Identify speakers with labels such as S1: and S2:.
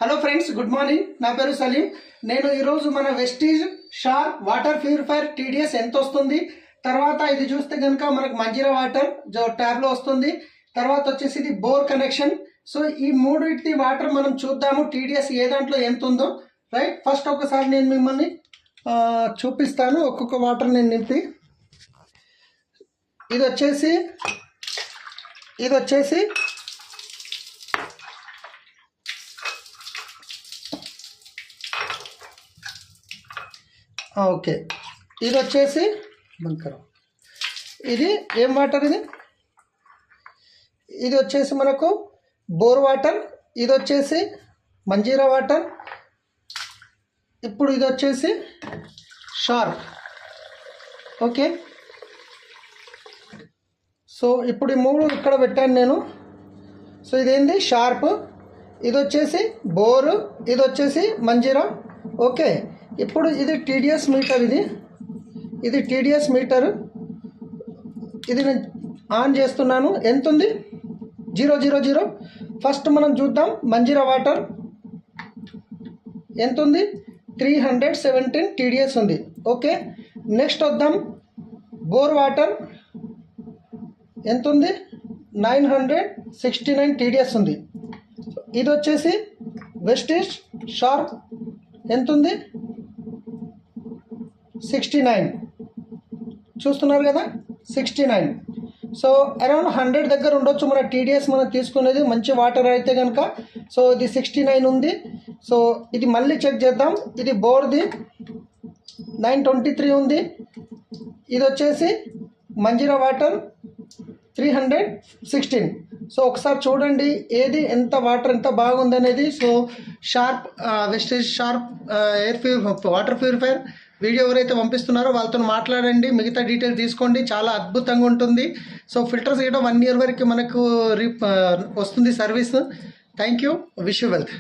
S1: Hello friends, good morning. నా పేరు సలీం. నేను ఈరోజు మన Vestige sharp water purifier TDS ఎంత వస్తుంది, తర్వాత ఇది చూస్తే కనుక మనకు మంజీరా వాటర్ ట్యాబ్లో వస్తుంది, తర్వాత వచ్చేసి ఇది బోర్ కనెక్షన్. సో ఈ మూడింటి వాటర్ మనం చూద్దాము టీడీఎస్ ఏ దాంట్లో ఎంత ఉందో. రైట్, ఫస్ట్ ఒకసారి నేను మిమ్మల్ని చూపిస్తాను. ఒక్కొక్క వాటర్ నేను నింపి ఇది వచ్చేసి ఓకే, ఇది వచ్చేసి బంకరం. ఇది ఏం వాటర్? ఇది వచ్చేసి మనకు బోర్ వాటర్, ఇది వచ్చేసి మంజీరా వాటర్, ఇప్పుడు ఇది వచ్చేసి షార్ప్. ఓకే, సో ఇప్పుడు ఈ మూడు ఇక్కడ పెట్టాను నేను. సో ఇదేంది షార్ప్, ఇది వచ్చేసి బోరు, ఇది వచ్చేసి మంజీరా. ఓకే, ఇప్పుడు ఇది టీడీఎస్ మీటర్. ఇది టీడీఎస్ మీటర్. ఇది నేను ఆన్ చేస్తున్నాను. ఎంత ఉంది? 000. ఫస్ట్ మనం చూద్దాం మంజీరా వాటర్ ఎంత ఉంది. 317 టీడీఎస్ ఉంది. ఓకే, నెక్స్ట్ వద్దాం బోర్ వాటర్ ఎంత ఉంది? 969 టీడీఎస్ ఉంది. ఇది వచ్చేసి వెస్టీజ్ షార్ప్ ఎంత ఉంది? 69. చూస్తున్నారు కదా, 69. సో అరౌండ్ 100 దగ్గర ఉండొచ్చు మన టీడీఎస్ మనం తీసుకునేది మంచి వాటర్ అయితే కనుక. సో ఇది 69 ఉంది. సో ఇది మళ్ళీ చెక్ చేద్దాం. ఇది బోర్ది 923 ఉంది. ఇది వచ్చేసి మంజీరా వాటర్ 316. సో ఒకసారి చూడండి ఏది ఎంత వాటర్ ఎంత బాగుంది అనేది. So sharp wastage sharp water purifier video ఎవరైతే పంపిస్తున్నారో వాళ్ళతో మాట్లాడండి, మిగతా డీటెయిల్ తీసుకోండి. చాలా అద్భుతంగా ఉంటుంది. సో ఫిల్టర్స్ కూడా 1 year వరకు మనకు వస్తుంది service. Thank you, wish you wealth.